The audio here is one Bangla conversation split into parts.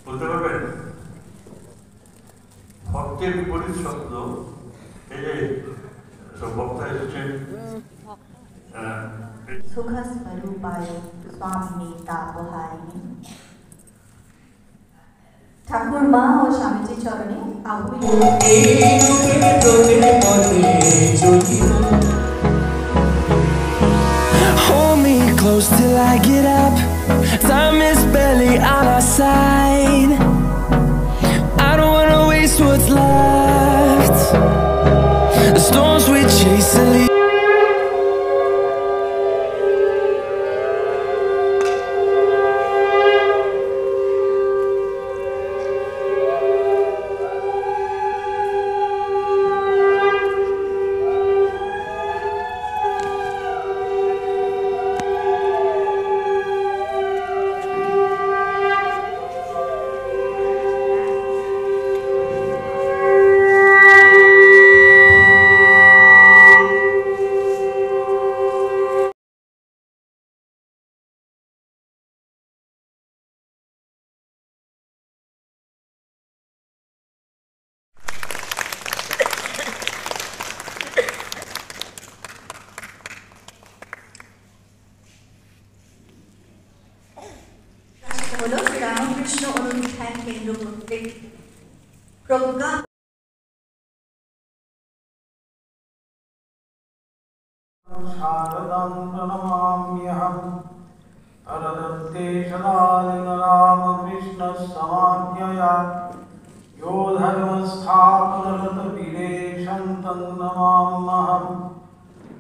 বলতে পারবেন ভক্তের বিপরীত শব্দ এই যে সব বক্তা এসেছেন सुख स्वरूपाय स्वामी तापहारिणी ठाकुर माँ और स्वामी जी चरणे Hold me close till I get up. Time is barely on our side. I don't wanna waste what's left. The storms we chase are leaving. হলো রামকৃষ্ণ অনুধ্যান কেন্দ্র কর্তৃক প্রজ্ঞা शारदं प्रणमाम्यहं तरदत्ते सदालिन रामकृष्णसमाज्ञया यो धर्मस्थापनरतवीरेशं तं नमाम्यहं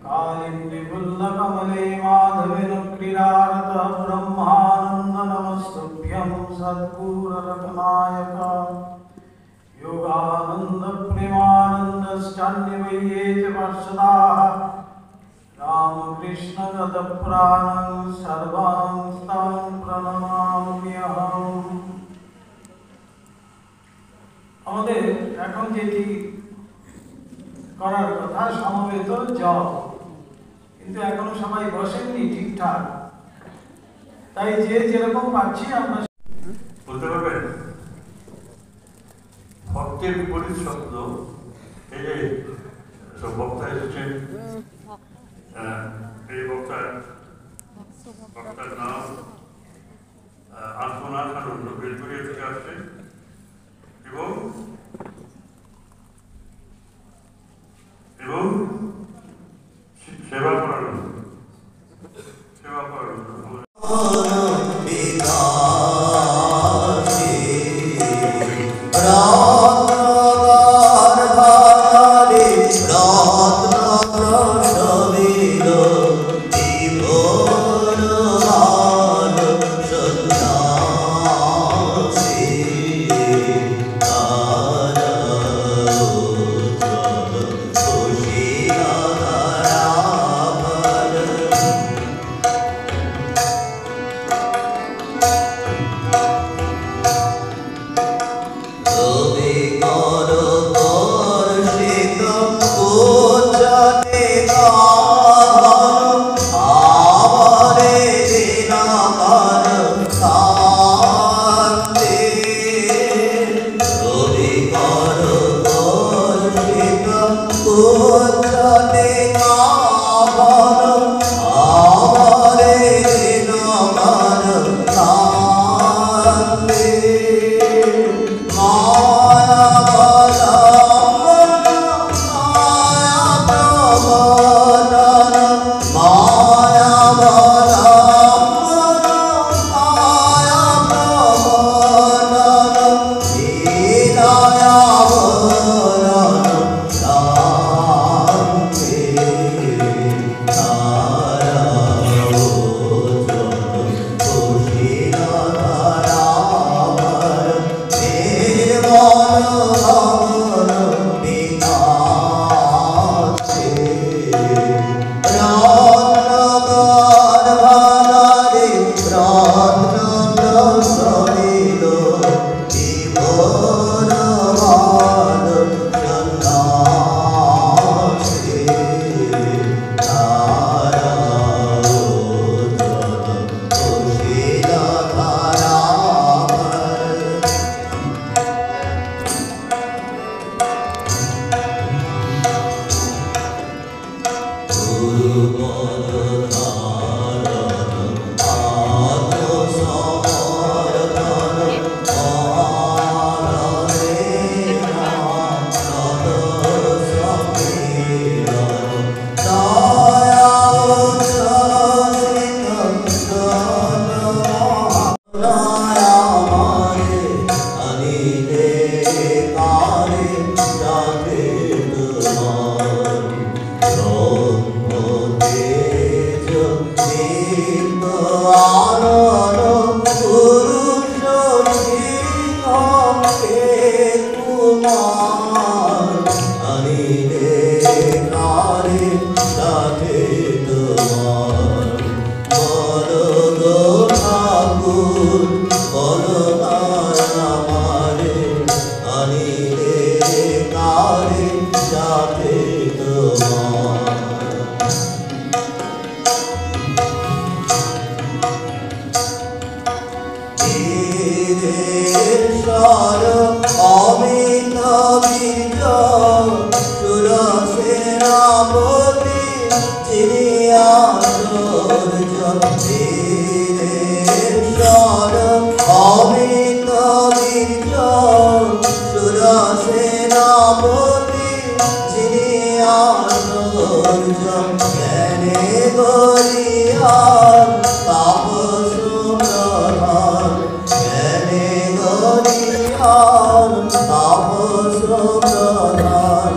कालिन्दीवल्लकमले माधवेन क्रीडारतः ब्रह्मानन्द नमस्तुभ्यं सद्गुरुरत्नायक योगानन्द प्रेमानन्दश्चान्यवये च पार्षदाः रामकृष्ण गतप्राणं सर्वांस्तां प्रणमाम्यहम्। আমাদের এখন যেটি করার কথা সমবেত জপ, কিন্তু এখনো সবাই বসেননি ঠিকঠাক, তাই যে যেরকম পাচ্ছি আমরা বলতে পারবেন ভক্তের বিপরীত শব্দ এই যে সব বক্তা এসেছেন এই বক্তার নাম আত্মনাথানন্দ বেলগুড়িয়া থেকে আসছে এবং সেবা করানো তোমার আনিলে কারে সাথে তোমার বলো গো ঠাকুর বলো না আমারে আনিলে কারে সাথে তোমার স্বর অমিত বীজ সুরসেনাপতি চিনিয়া স্বর অমিত বীজ সুরসেনাপতি চিনিয়া জ্ঞানে গরিয়া তাপস প্রধান জ্ঞানে গরিয়ার তাপস প্রধান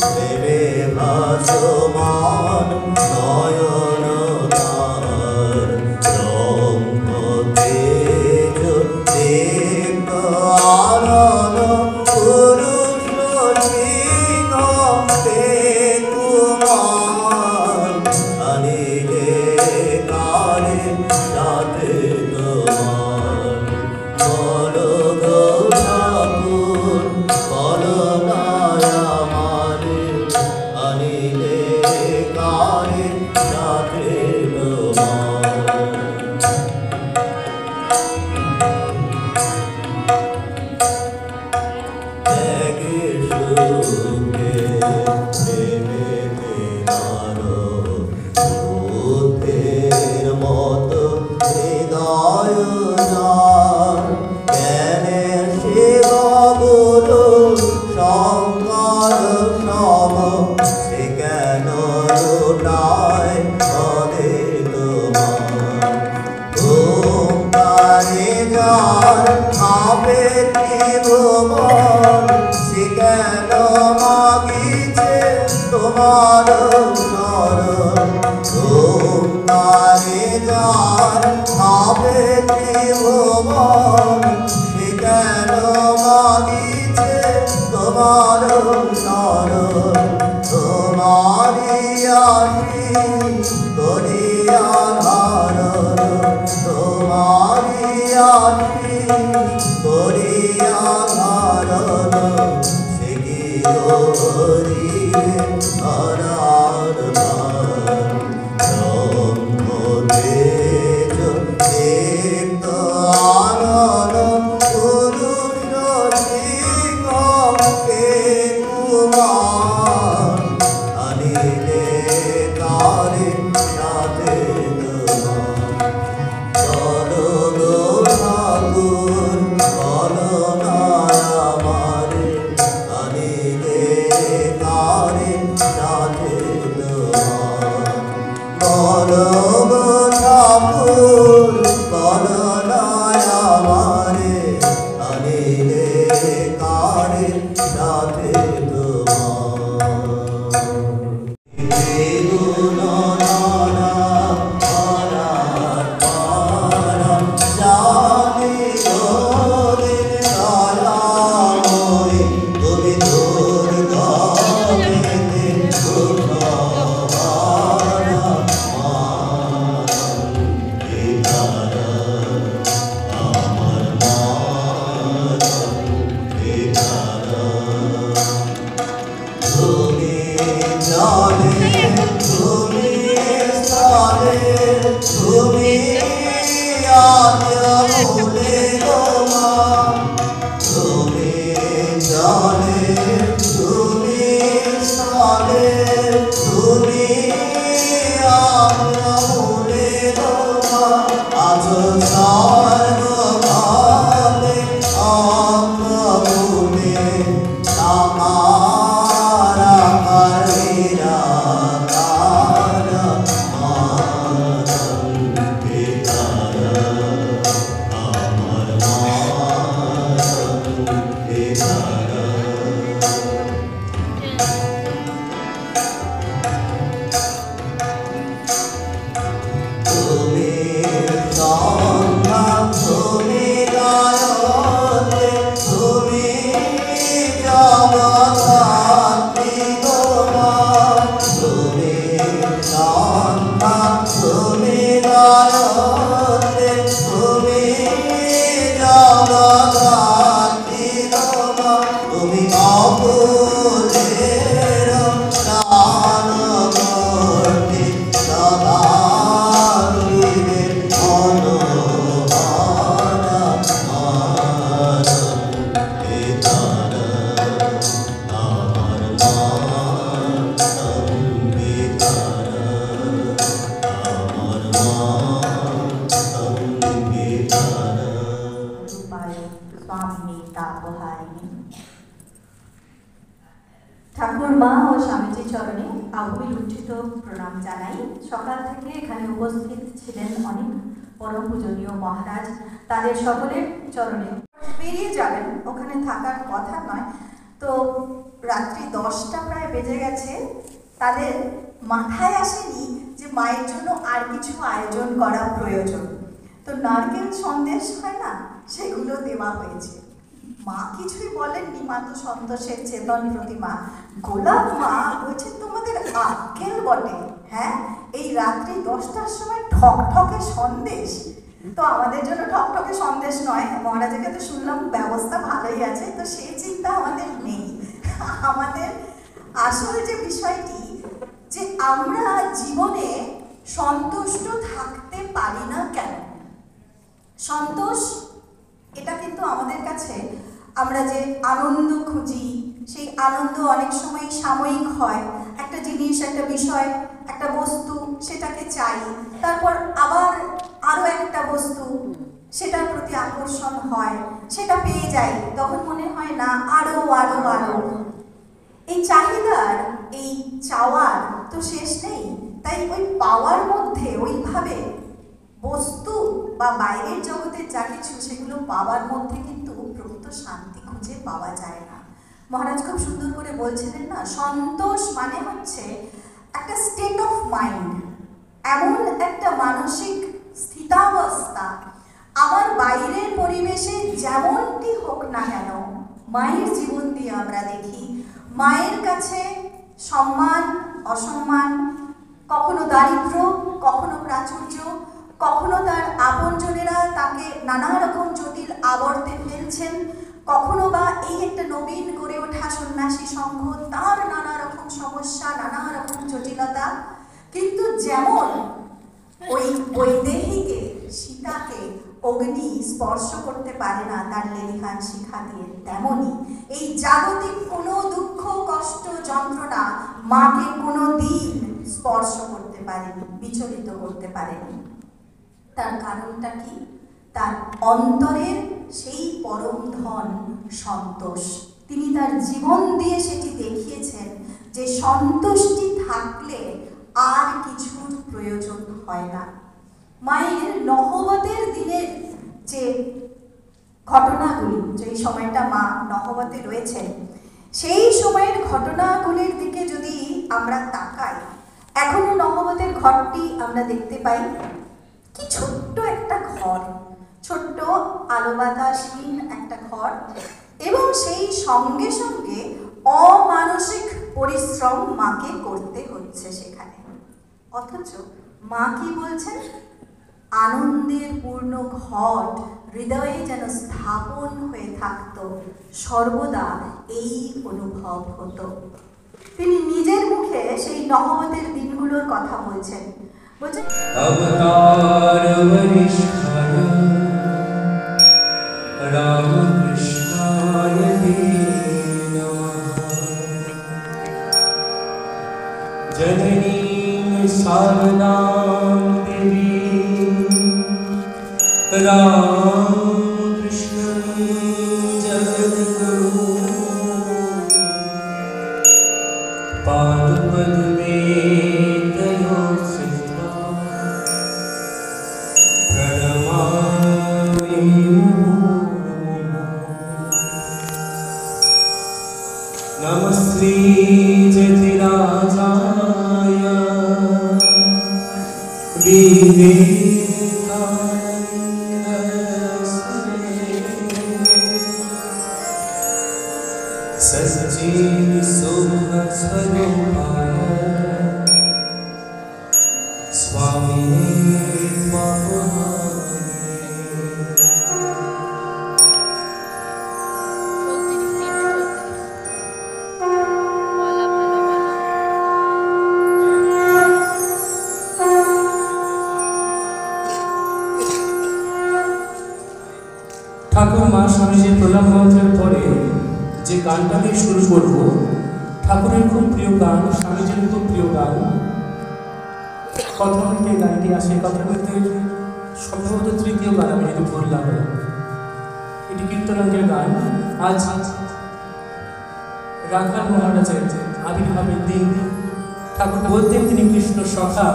দেবে ভাসমান নয়ন তার ব্রহ্ম তেজ দীপ্ত আনন পুরুষ সিংহ তোমার আনিলে কারে সাথে তোমার বলো গো ঠাকুর বলো না আমারে আনিলে কারে সাথে তোমার ত্যাগে সুখে প্রেমে বিনারো বুদ্ধের মতো হৃদয় যার জ্ঞানে শিব গুরু শঙ্কর সম সে কেন লুটায় পদে তোমার ওঙ্কারে যার ভাবে ত্রিভুবন সে কেন মাগিছে তোমার শরণ ওঙ্কারে যার ভাবে ত্রিভুবন সে কেন মাগিছে তোমার শরণ তোমারি আশীষ করিয়া ধারণ তোমারি আশীষ করিয়া ধারণ সে কি হরিয়ে হরার ভার ব্রহ্ম তেজ দীপ্ত আনন পুরুষ সিংহ তোমার আনিলে কারে সাথে তোমার বলো গো ঠাকুর বলো না আমারে स्वामिने तापहारिणे। ঠাকুর মা ও স্বামীজির চরণে আগুন উচ্ছিত প্রণাম জানাই। সকাল থেকে এখানে উপস্থিত ছিলেন অনেক পরম পূজনীয় মহারাজ, তাদের সকলের চরণে বেরিয়ে যাবেন, ওখানে থাকার কথা নয়। তো রাত্রি 10টা প্রায় বেজে গেছে, তাদের মাথায় আসেনি যে মায়ের জন্য আর কিছু আয়োজন করা প্রয়োজন। তো নারকেল সন্দেশ হয় না, সেগুলো দেওয়া হয়েছে। মা কিছুই বলেননি, মা তো সন্তোষের চেতন প্রতিমা। গোলাপ মা বলছে তোমাদের আক্কেল বটে, হ্যাঁ এই রাত্রি 10টার সময় ঠকঠকে সন্দেশ। তো আমাদের জন্য ঠকঠকে সন্দেশ নয়, মহারাজের কাছে শুনলাম ব্যবস্থা ভালোই আছে, তো সেই চিন্তা আমাদের নেই। আমাদের আসল যে বিষয়টি, যে আমরা জীবনে সন্তুষ্ট থাকতে পারি না কেন? সন্তোষ এটা কিন্তু আমাদের কাছে, আমরা যে আনন্দ খুঁজি, সেই আনন্দ অনেক সময় সাময়িক হয়। একটা জিনিস, একটা বিষয়, একটা বস্তু, সেটাকে চাই, তারপর আবার আরো একটা বস্তু, সেটার প্রতি আকর্ষণ হয়, সেটা পেয়ে যাই, তখন মনে হয় না আরো আরো আরো। এই চাহিদার, এই চাওয়ার তো শেষ নেই। তাই ওই পাওয়ার মধ্যে ওইভাবে বস্তু বা বাইরের জগতের যা কিছু, সেগুলো পাওয়ার মধ্যে কিন্তু প্রকৃত শান্তি খুঁজে পাওয়া যায় না। মহারাজ খুব সুন্দর করে বলছিলেন না, সন্তোষ মানে হচ্ছে একটা স্টেট অফ মাইন্ড, এমন একটা মানসিক স্থিতাবস্থা। আমার বাইরের পরিবেশে যেমনটি হোক না কেন, মায়ের জীবন দিয়ে আমরা দেখি মায়ের কাছে সম্মান অসম্মান, কখনো দারিদ্র, কখনো প্রাচুর্য, কখনো তার আপনজনেরা তাকে নানা রকম জটিল আবর্তে ফেলছেন, কখনো বা এই একটা নবীন গড়ে ওঠা সন্ন্যাসী সংঘ, তার নানা রকম সমস্যা, নানা রকম জটিলতা। কিন্তু যেমন ওই বৈদেহীকে, সীতাকে অগ্নি স্পর্শ করতে পারে না তার লেলিহান শিখা দিয়ে, তেমনি এই জাগতিক কোনো দুঃখ কষ্ট যন্ত্রণা মাকে কোনো দিন স্পর্শ করতে পারেনি, বিচলিত করতে পারেনি। তার কারণটা কি? তার অন্তরের সেই পরম ধন সন্তোষ। তিনি তার জীবন দিয়ে সেটি দেখিয়েছেন যে সন্তুষ্টি থাকলে আর কিছুর প্রয়োজন হয় না। মায়ের নহবতের দিনের যে ঘটনাগুলি, যে সময়টা মা নহবতে রয়েছেন, সেই সময়ের ঘটনাগুলির দিকে যদি আমরা তাকাই, এখনো নহবতের ঘরটি আমরা দেখতে পাই। কি ছোট্ট একটা ঘর, ছোট্ট আলো বাতাসহীন একটা ঘর, এবং সেই সঙ্গে সঙ্গে অমানসিক পরিশ্রম মাকে করতে হচ্ছে সেখানে। অথচ মা কি বলছেন? আনন্দের পূর্ণ ঘট হৃদয়ে যেন স্থাপন হয়ে থাকতো, সর্বদা এই অনুভব হতো। তিনি নিজের মুখে সেই নহবতের দিনগুলোর কথা বলছেন। अवतार वरिष्ठाय रामकृष्णाय नमः। जननीं शारदां देवीं रामकृष्णं जगद्गुरुं पादपद्मे नमस्ते जतिराजाय सच्चिद सुख स्वरूपाय स्वामिने ঠাকুর মা স্বামীজির প্রণাম মন্ত্রের পরে যে গানটা দিয়ে শুরু করব, ঠাকুরের খুব প্রিয় গান, স্বামীজির খুব প্রিয় গান। কথা হইতে গানটি আসে, কথা হইতে সম্ভবত তৃতীয় গান, আমি যদি বললাম। এটি কীর্তনাঙ্গের গান। আজ রাখাল মহারাজের আবির্ভাবের দিন। ঠাকুর বলতেন তিনি কৃষ্ণ সখা।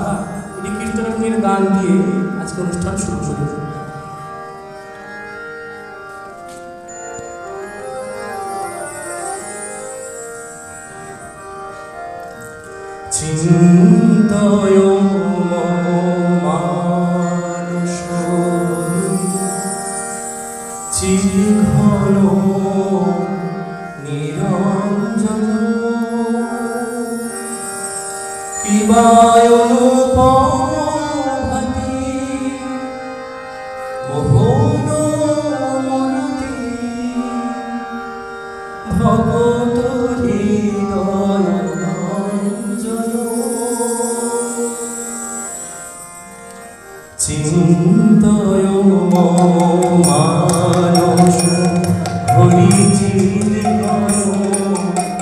এটি কীর্তনাঙ্গের গান দিয়ে আজকে অনুষ্ঠান শুরু করব। চিন্তয় মানুষ চিঘন নিরঞ্জন কিবায়নুপভাতি মোহন মূর্তি ভগত হৃদয় চিন্তয় মানুষ হরিচিত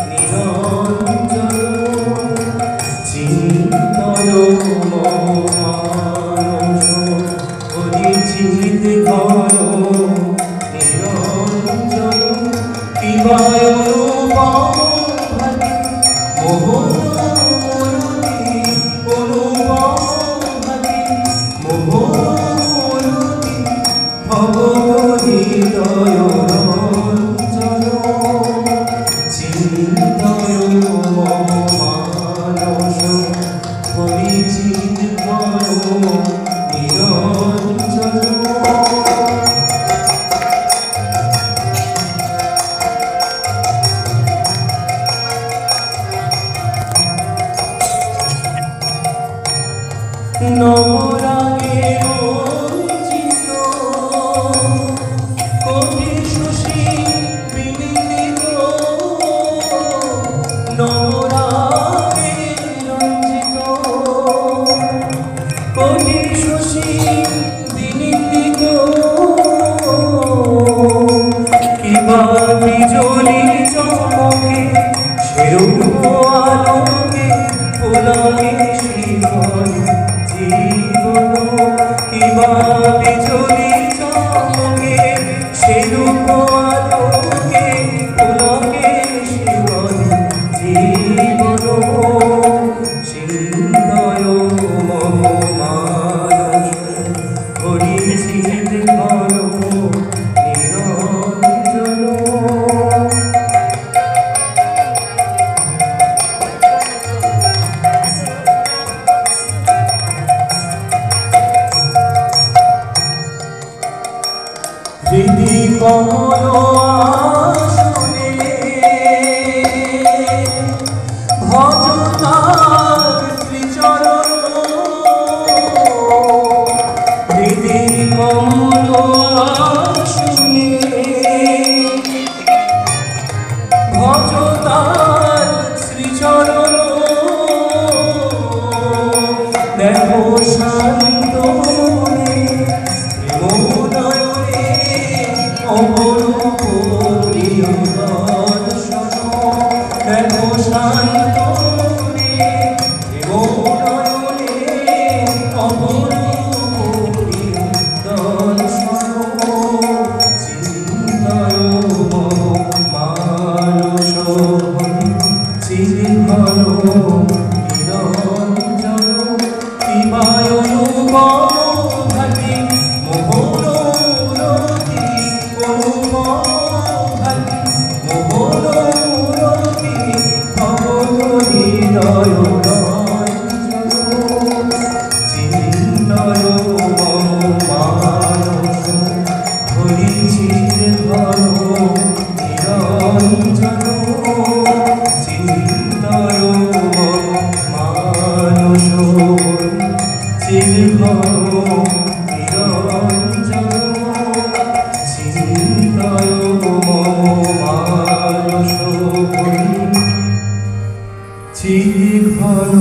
নিরঞ্জন চিন্তয় মানুষ হরিচিত নিরঞ্জন কিবায়নুপভাতি মোহন চিঘন